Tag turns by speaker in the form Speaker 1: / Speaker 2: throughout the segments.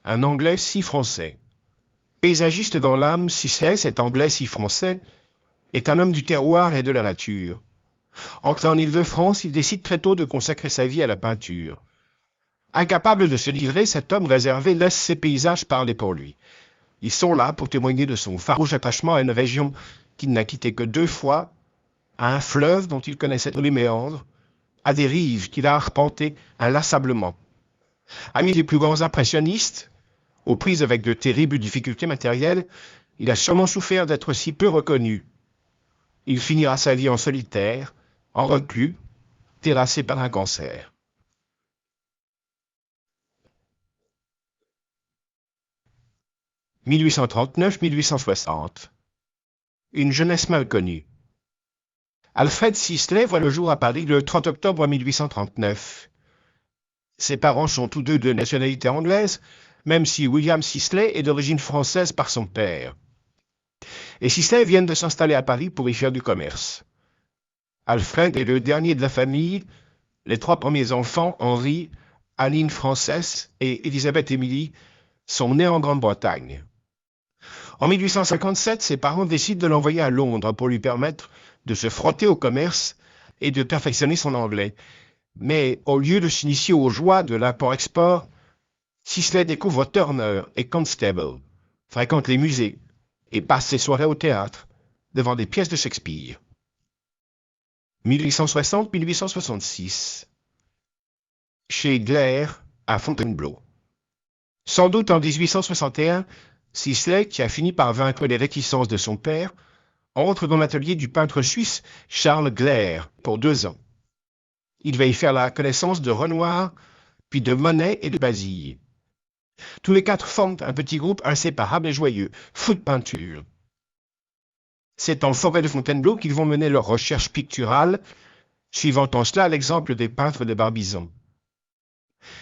Speaker 1: un Anglais si français. Paysagiste dans l'âme, Sisley, cet Anglais si français, est un homme du terroir et de la nature. Entré en Île-de-France, il décide très tôt de consacrer sa vie à la peinture. Incapable de se livrer, cet homme réservé laisse ses paysages parler pour lui. Ils sont là pour témoigner de son farouche attachement à une région qu'il n'a quittée que 2 fois, à un fleuve dont il connaissait tous les méandres, à des rives qu'il a arpentées inlassablement. Ami des plus grands impressionnistes, aux prises avec de terribles difficultés matérielles, il a sûrement souffert d'être si peu reconnu. Il finira sa vie en solitaire, en reclus, terrassé par un cancer. « 1839-1860. Une jeunesse mal connue. Alfred Sisley voit le jour à Paris le 30 octobre 1839. Ses parents sont tous deux de nationalité anglaise, même si William Sisley est d'origine française par son père. Et Sisley viennent de s'installer à Paris pour y faire du commerce. Alfred est le dernier de la famille. Les 3 premiers enfants, Henri, Aline Frances et Elisabeth Émilie, sont nés en Grande-Bretagne. En 1857, ses parents décident de l'envoyer à Londres pour lui permettre de se frotter au commerce et de perfectionner son anglais. Mais au lieu de s'initier aux joies de l'import-export, Sisley découvre Turner et Constable, fréquente les musées et passe ses soirées au théâtre devant des pièces de Shakespeare. 1860-1866. Chez Gleyre, à Fontainebleau. Sans doute en 1861, Sisley, qui a fini par vaincre les réticences de son père, entre dans l'atelier du peintre suisse Charles Gleyre pour 2 ans. Il va y faire la connaissance de Renoir, puis de Monet et de Basille. Tous les 4 forment un petit groupe inséparable et joyeux, fou de peinture. C'est en forêt de Fontainebleau qu'ils vont mener leurs recherches picturales, suivant en cela l'exemple des peintres de Barbizon.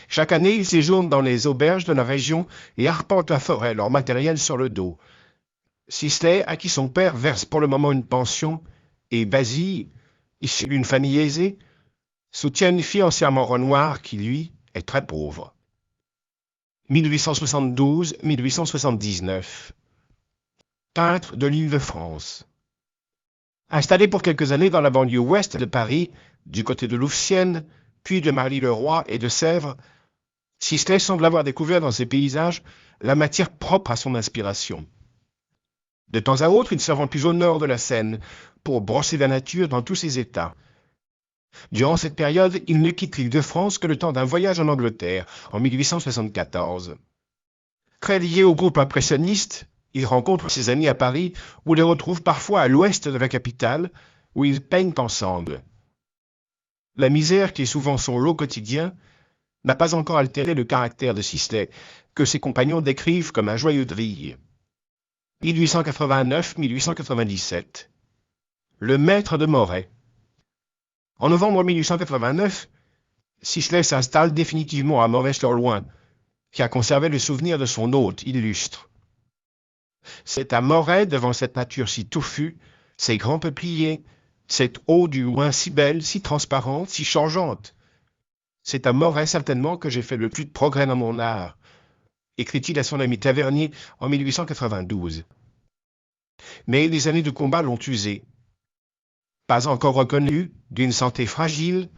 Speaker 1: Chaque année, ils séjournent dans les auberges de la région et arpentent la forêt, leur matériel sur le dos. Sisley, à qui son père verse pour le moment une pension, et Basille, issu d'une famille aisée, soutiennent financièrement Renoir, qui, lui, est très pauvre. 1872-1879. Peintre de l'Île-de-France. Installé pour quelques années dans la banlieue ouest de Paris, du côté de Louvciennes, puis de Marly-le-Roi et de Sèvres, Sisley semble avoir découvert dans ses paysages la matière propre à son inspiration. De temps à autre, il se rend plus au nord de la Seine pour brosser la nature dans tous ses états. Durant cette période, il ne quitte l'Île-de-France que le temps d'un voyage en Angleterre, en 1874. Très lié au groupe impressionniste, il rencontre ses amis à Paris ou les retrouve parfois à l'ouest de la capitale, où ils peignent ensemble. La misère, qui est souvent son lot quotidien, n'a pas encore altéré le caractère de Sisley, que ses compagnons décrivent comme un joyeux de vivre. 1889-1897. Le maître de Moret. En novembre 1889, Sisley s'installe définitivement à Moret-sur-Loing, qui a conservé le souvenir de son hôte illustre. C'est à Moret, devant cette nature si touffue, ces grands peupliers, cette eau du Loing si belle, si transparente, si changeante. C'est à Moret certainement que j'ai fait le plus de progrès dans mon art, écrit-il à son ami Tavernier en 1892. Mais les années de combat l'ont usé. Pas encore reconnu, d'une santé fragile,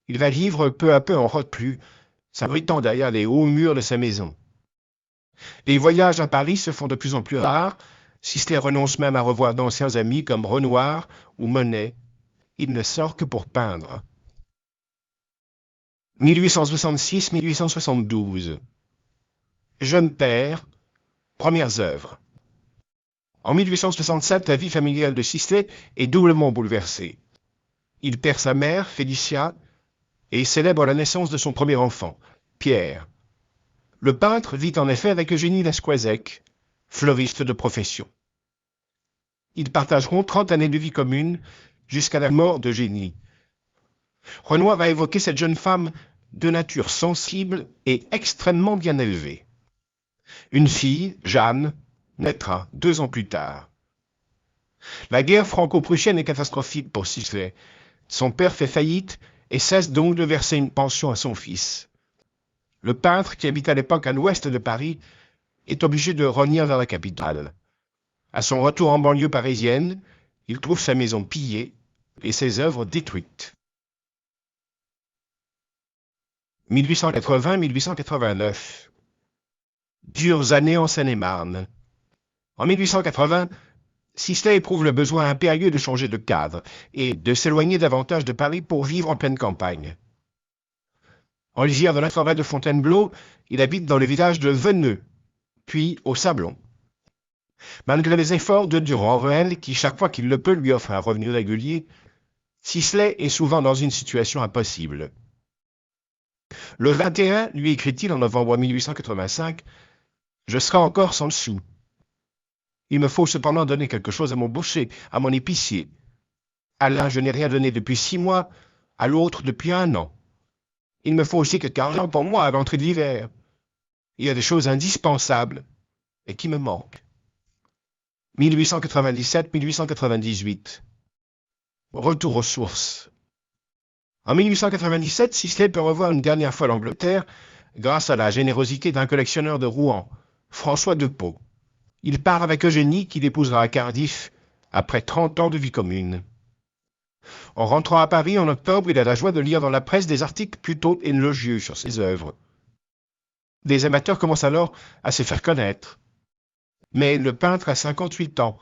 Speaker 1: il va vivre peu à peu en reclus, s'abritant derrière les hauts murs de sa maison. Les voyages à Paris se font de plus en plus rares, Sisley renonce même à revoir d'anciens amis comme Renoir ou Monet. Il ne sort que pour peindre. 1866-1872. Jeune père, premières œuvres. En 1867, la vie familiale de Sisley est doublement bouleversée. Il perd sa mère, Félicia, et célèbre la naissance de son premier enfant, Pierre. Le peintre vit en effet avec Eugénie Lesquoisec, fleuriste de profession. Ils partageront 30 années de vie commune jusqu'à la mort d'Eugénie. Renoir va évoquer cette jeune femme de nature sensible et extrêmement bien élevée. Une fille, Jeanne, naîtra 2 ans plus tard. La guerre franco-prussienne est catastrophique pour Sisley. Son père fait faillite et cesse donc de verser une pension à son fils. Le peintre, qui habite à l'époque à l'ouest de Paris, est obligé de revenir vers la capitale. À son retour en banlieue parisienne, il trouve sa maison pillée et ses œuvres détruites. 1880-1889. Dures années en Seine-et-Marne. En 1880, Sisley éprouve le besoin impérieux de changer de cadre et de s'éloigner davantage de Paris pour vivre en pleine campagne. En lisière de la forêt de Fontainebleau, il habite dans le village de Veneux, puis au Sablon. Malgré les efforts de Durand-Ruel, qui chaque fois qu'il le peut lui offre un revenu régulier, Sisley est souvent dans une situation impossible. Le 21, lui écrit-il en novembre 1885, « Je serai encore sans le sou. Il me faut cependant donner quelque chose à mon boucher, à mon épicier. À l'un, je n'ai rien donné depuis 6 mois, à l'autre depuis 1 an. Il me faut aussi quelque argent pour moi à l'entrée de l'hiver. Il y a des choses indispensables et qui me manquent. » 1897-1898. Retour aux sources. En 1897, Sisley peut revoir une dernière fois l'Angleterre grâce à la générosité d'un collectionneur de Rouen, François de Pau. Il part avec Eugénie, qu'il épousera à Cardiff, après 30 ans de vie commune. En rentrant à Paris en octobre, il a la joie de lire dans la presse des articles plutôt élogieux sur ses œuvres. Des amateurs commencent alors à se faire connaître. Mais le peintre a 58 ans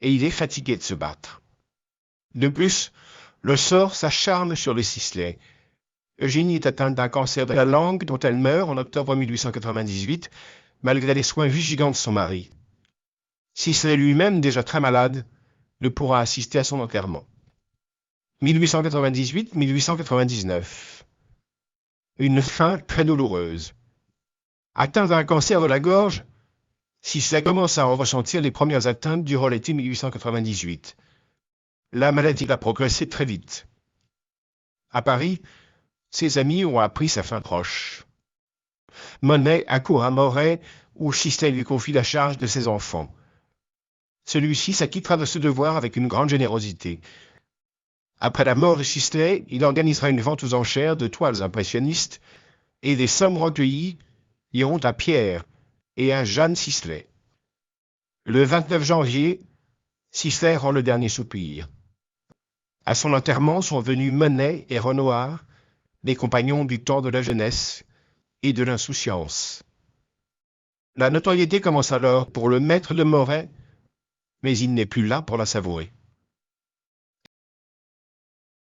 Speaker 1: et il est fatigué de se battre. De plus, le sort s'acharne sur les Sisley. Eugénie est atteinte d'un cancer de la langue dont elle meurt en octobre 1898, malgré les soins vigilants de son mari. Sisley lui-même, déjà très malade, ne pourra assister à son enterrement. 1898-1899. Une fin très douloureuse. Atteint d'un cancer de la gorge, Sisley commence à en ressentir les premières atteintes durant l'été 1898. La maladie va progresser très vite. À Paris, ses amis ont appris sa fin proche. Monet accourt à Moret, où Sisley lui confie la charge de ses enfants. Celui-ci s'acquittera de ce devoir avec une grande générosité. Après la mort de Sisley, il organisera une vente aux enchères de toiles impressionnistes et des sommes recueillies iront à Pierre et à Jeanne Sisley. Le 29 janvier, Sisley rend le dernier soupir. À son enterrement sont venus Monet et Renoir, les compagnons du temps de la jeunesse et de l'insouciance. La notoriété commence alors pour le maître de Moret, mais il n'est plus là pour la savourer.